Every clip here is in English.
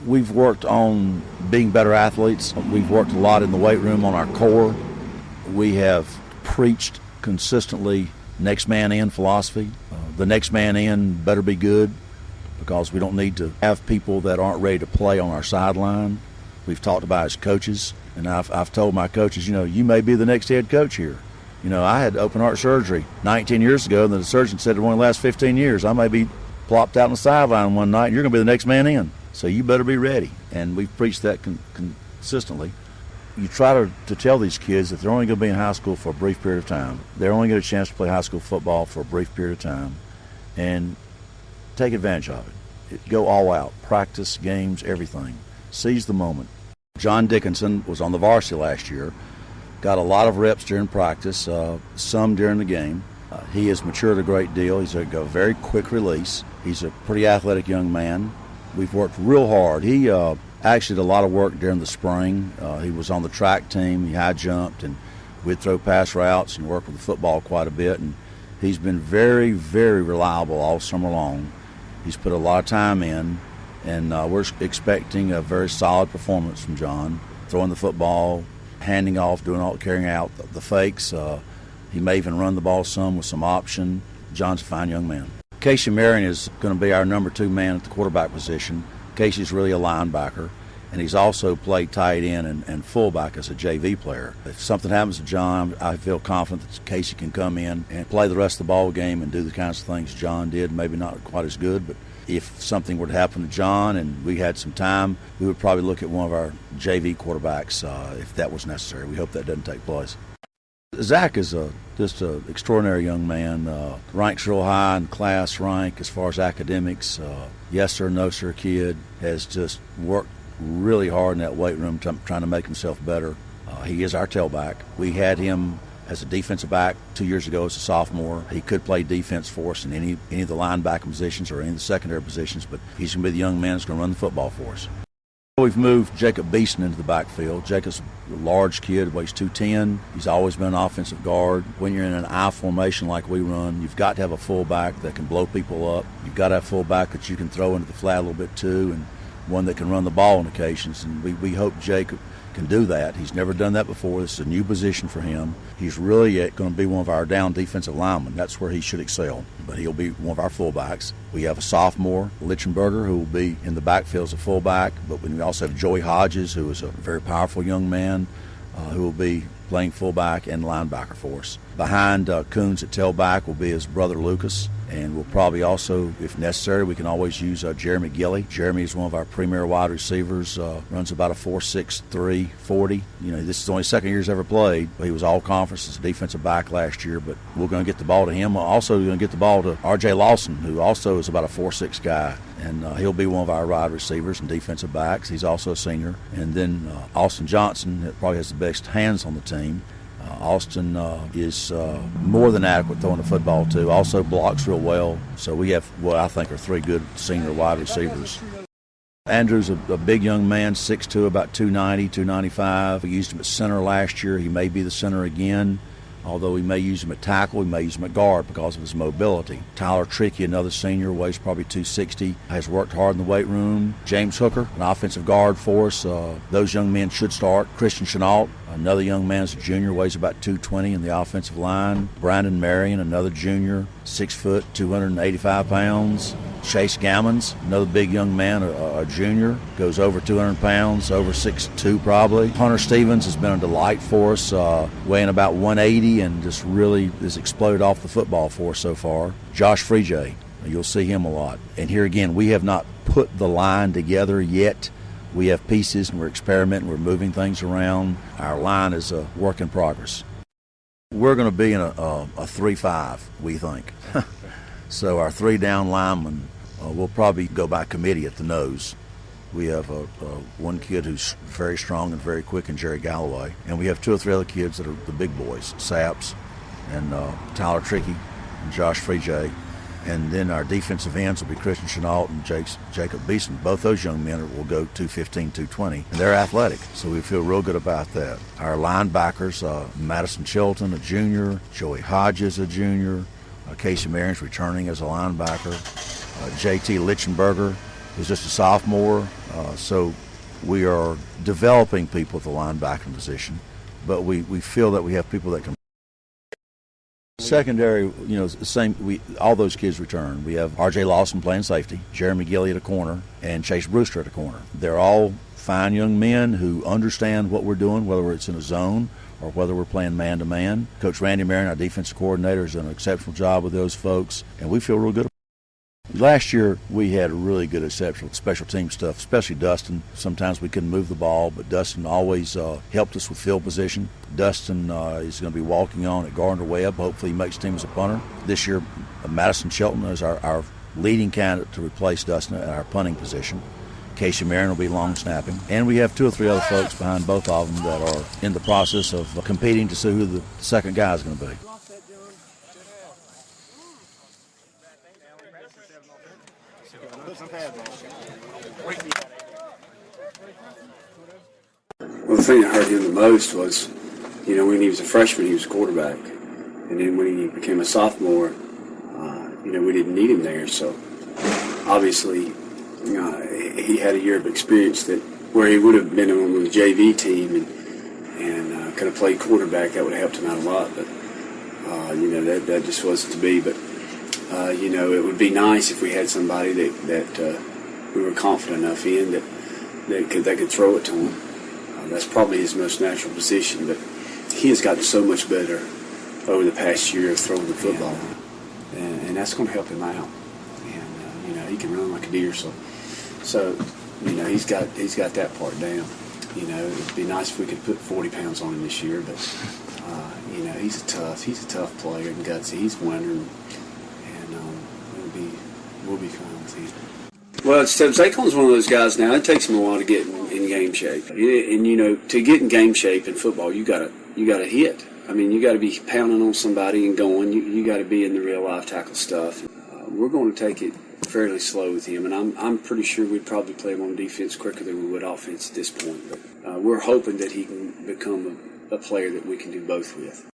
We've worked on being better athletes. We've worked a lot in the weight room on our core. We have preached consistently next man in philosophy. The next man in better be good, because we don't need to have people that aren't ready to play on our sideline. We've talked about as coaches, and I've told my coaches, you may be the next head coach here. I had open heart surgery 19 years ago, and the surgeon said it won't last 15 years. I may be plopped out on the sideline one night, and you're going to be the next man in. So you better be ready. And we've preached that consistently. You try to tell these kids that they're only going to be in high school for a brief period of time. They're only going to get a chance to play high school football for a brief period of time. And take advantage of it. Go all out. Practice, games, everything. Seize the moment. John Dickinson was on the varsity last year. Got a lot of reps during practice, some during the game. He has matured a great deal. He's got a very quick release. He's a pretty athletic young man. We've worked real hard. He actually did a lot of work during the spring. He was on the track team. He high jumped, and we'd throw pass routes and work with the football quite a bit. And he's been very, very reliable all summer long. He's put a lot of time in, and we're expecting a very solid performance from John. Throwing the football, handing off, carrying out the fakes. He may even run the ball some with some option. John's a fine young man. Casey Marion is going to be our number 2 man at the quarterback position. Casey's really a linebacker, and he's also played tight end and fullback as a JV player. If something happens to John, I feel confident that Casey can come in and play the rest of the ball game and do the kinds of things John did. Maybe not quite as good, but if something were to happen to John and we had some time, we would probably look at one of our JV quarterbacks if that was necessary. We hope that doesn't take place. Zach is just an extraordinary young man, ranks real high in class rank as far as academics. Yes sir, no sir kid, has just worked really hard in that weight room trying to make himself better. He is our tailback. We had him as a defensive back 2 years ago as a sophomore. He could play defense for us in any of the linebacker positions or any of the secondary positions, but he's going to be the young man that's going to run the football for us. We've moved Jacob Beeson into the backfield. Jacob's a large kid, weighs 210. He's always been an offensive guard. When you're in an I formation like we run, you've got to have a fullback that can blow people up. You've got to have a fullback that you can throw into the flat a little bit too, and one that can run the ball on occasions. And we hope Jacob can do that. He's never done that before. This is a new position for him. He's really going to be one of our down defensive linemen. That's where he should excel, but he'll be one of our fullbacks. We have a sophomore, Lichtenberger, who will be in the backfield as a fullback, but we also have Joey Hodges, who is a very powerful young man who will be playing fullback and linebacker for us. Behind Coons at tailback will be his brother Lucas, and we'll probably also, if necessary, we can always use Jeremy Gilly. Jeremy is one of our premier wide receivers, runs about a 4.63 40. This is only the second year he's ever played. He was all conference as a defensive back last year, but we're going to get the ball to him. Also, we're going to get the ball to R.J. Lawson, who also is about a 4.6 guy, and he'll be one of our wide receivers and defensive backs. He's also a senior. And then Austin Johnson, that probably has the best hands on the team. Austin is more than adequate throwing the football too. Also blocks real well. So we have what I think are 3 good senior wide receivers. Andrew's a big young man, 6'2", about 290, 295. We used him at center last year. He may be the center again. Although we may use him at tackle, we may use him at guard because of his mobility. Tyler Trickey, another senior, weighs probably 260, has worked hard in the weight room. James Hooker, an offensive guard for us. Those young men should start. Christian Chenault, another young man as a junior, weighs about 220 in the offensive line. Brandon Marion, another junior, 6 foot, 285 pounds. Chase Gammons, another big young man, a junior, goes over 200 pounds, over 6'2" probably. Hunter Stevens has been a delight for us, weighing about 180 and just really has exploded off the football for us so far. Josh Freejay, you'll see him a lot. And here again, we have not put the line together yet. We have pieces and we're experimenting, we're moving things around. Our line is a work in progress. We're going to be in a 3-5, we think. So our 3 down linemen will probably go by committee at the nose. We have one kid who's very strong and very quick, in Jerry Galloway. And we have 2 or 3 other kids that are the big boys, Saps and Tyler Trickey and Josh Freejay. And then our defensive ends will be Christian Chenault and Jacob Beeson. Both those young men will go 215, 220. And they're athletic, so we feel real good about that. Our linebackers, Madison Chilton, a junior, Joey Hodges, a junior, Casey Marion's returning as a linebacker. J.T. Lichtenberger, who's just a sophomore, So we are developing people at the linebacking position, but we feel that we have people that can. Secondary, all those kids return. We have R.J. Lawson playing safety, Jeremy Gilly at a corner, and Chase Brewster at a corner. They're all fine young men who understand what we're doing, whether it's in a zone or whether we're playing man-to-man. Coach Randy Marion, our defensive coordinator, has done an exceptional job with those folks, and we feel real good. Last year, we had really good exceptional special team stuff, especially Dustin. Sometimes we couldn't move the ball, but Dustin always helped us with field position. Dustin is going to be walking on at Gardner Webb. Hopefully he makes team as a punter. This year, Madison Shelton is our leading candidate to replace Dustin at our punting position. Casey Marion will be long snapping. And we have 2 or 3 other folks behind both of them that are in the process of competing to see who the second guy is going to be. Well, the thing that hurt him the most was, when he was a freshman, he was a quarterback. And then when he became a sophomore, we didn't need him there. So, obviously, he had a year of experience where he would have been on the JV team and could have played quarterback. That would have helped him out a lot. But, that just wasn't to be. But, it would be nice if we had somebody that we were confident enough in that could throw it to him. That's probably his most natural position, but he has gotten so much better over the past year of throwing the football, and that's going to help him out. And he can run like a deer, so he's got that part down. It'd be nice if we could put 40 pounds on him this year, but he's a tough player and gutsy. He's winning, and we'll be fine with him. Well, Zaquan's one of those guys now. It takes him a while to get in game shape, and to get in game shape in football, you gotta hit. I mean, you got to be pounding on somebody and going. You got to be in the real life tackle stuff. We're going to take it fairly slow with him, and I'm pretty sure we'd probably play him on defense quicker than we would offense at this point. But we're hoping that he can become a player that we can do both with.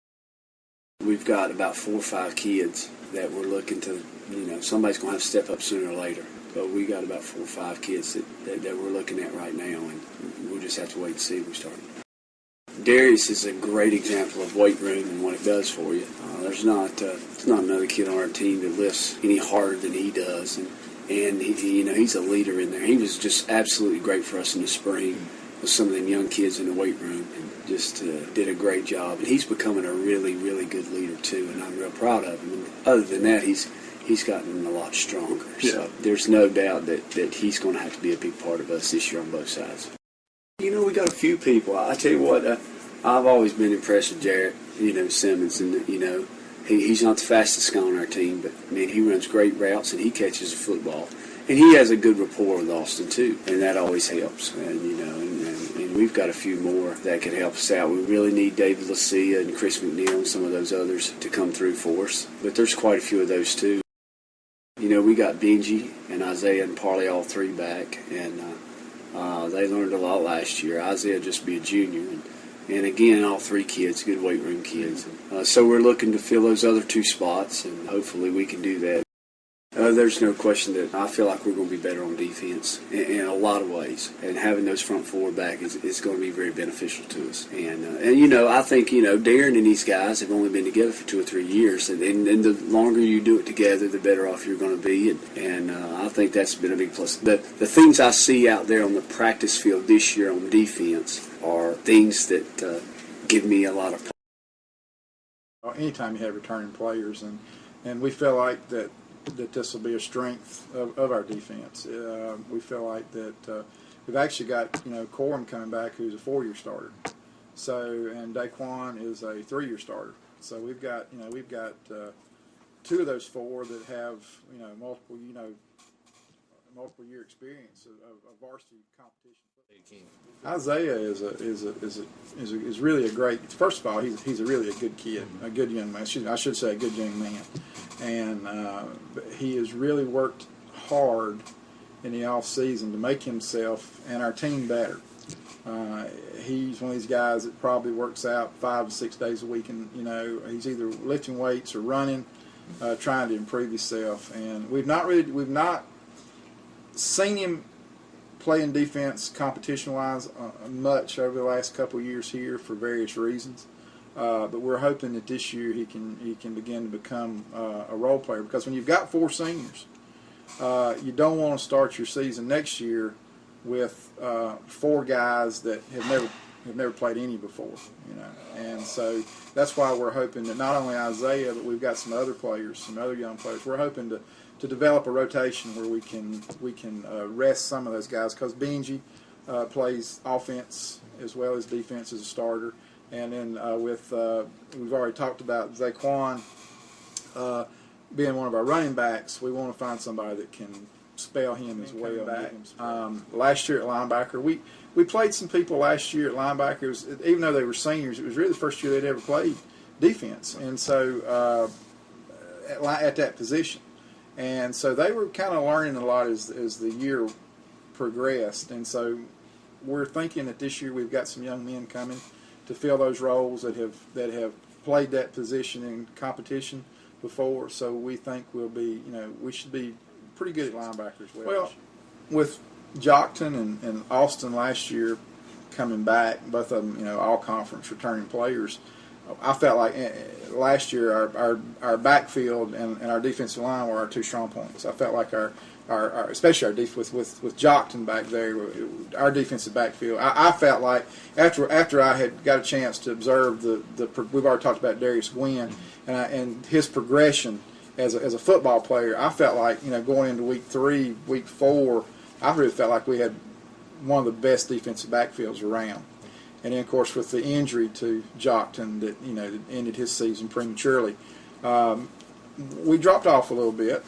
We've got about 4 or 5 kids that we're looking to. Somebody's going to have to step up sooner or later. But we got about 4 or 5 kids that we're looking at right now, and we'll just have to wait and see if we start. Darius is a great example of weight room and what it does for you. There's not another kid on our team that lifts any harder than he does, and he's a leader in there. He was just absolutely great for us in the spring with some of them young kids in the weight room, and just did a great job. And he's becoming a really, really good leader too, and I'm real proud of him. And other than that, he's gotten a lot stronger. Yeah. So there's no doubt that he's going to have to be a big part of us this year on both sides. We got a few people. I tell you what, I've always been impressed with Jarrett, Simmons, and, he's not the fastest guy on our team, but, man, he runs great routes and he catches the football. And he has a good rapport with Austin, too, and that always helps. And, and we've got a few more that could help us out. We really need David Lucia and Chris McNeil and some of those others to come through for us. But there's quite a few of those, too. We got Benji and Isaiah and Parley all 3 back, and they learned a lot last year. Isaiah just be a junior, and again, all 3 kids, good weight room kids. So we're looking to fill those other 2 spots, and hopefully we can do that. There's no question that I feel like we're going to be better on defense in a lot of ways, and having those front 4 back is going to be very beneficial to us. And I think Darren and these guys have only been together for 2 or 3 years, and the longer you do it together, the better off you're going to be. And I think that's been a big plus. The things I see out there on the practice field this year on defense are things that give me a lot of. Anytime you have returning players, and we feel like that this will be a strength of our defense. We feel like that we've actually got Corum coming back, who's a 4-year starter. So, and Daquan is a 3-year starter. So we've got 2 of those 4 that have multiple year experience of varsity competition. Isaiah is really a great. First of all, he's really a good kid, a good young man. I should say a good young man, and he has really worked hard in the off season to make himself and our team better. He's one of these guys that probably works out 5 to 6 days a week, and he's either lifting weights or running, trying to improve himself. And we've not seen him playing defense competition-wise much over the last couple of years here for various reasons. But we're hoping that this year he can begin to become a role player, because when you've got 4 seniors, you don't want to start your season next year with 4 guys that have never played any before, and so that's why we're hoping that not only Isaiah, but we've got some other players, some other young players. We're hoping to develop a rotation where we can rest some of those guys, because Benji plays offense as well as defense as a starter. And then we've already talked about Zaquan being one of our running backs. We want to find somebody that can spell him as well. Last year at linebacker, we played some people last year at linebacker. Even though they were seniors, it was really the first year they'd ever played defense, and so at that position. And so they were kind of learning a lot as the year progressed. And so we're thinking that this year we've got some young men coming to fill those roles that have played that position in competition before. So we think we should be pretty good at linebacker as well. Well, with Jockton and Austin last year coming back, both of them all conference returning players, I felt like last year our backfield and our defensive line were our 2 strong points. I felt like our especially our defense with Jockton back there, our defensive backfield. I felt like after I had got a chance to observe we've already talked about Darius Gwynn and his progression as a football player. I felt like going into week 3, week 4, I really felt like we had one of the best defensive backfields around. And then, of course, with the injury to Jockton that that ended his season prematurely, we dropped off a little bit.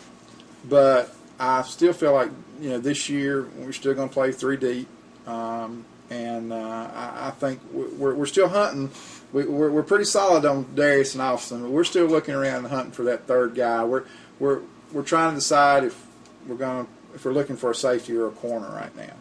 But I still feel like this year we're still going to play 3 deep, and I think we're still hunting. We're pretty solid on Darius and Austin, but we're still looking around and hunting for that 3rd guy. We're trying to decide if we're looking for a safety or a corner right now.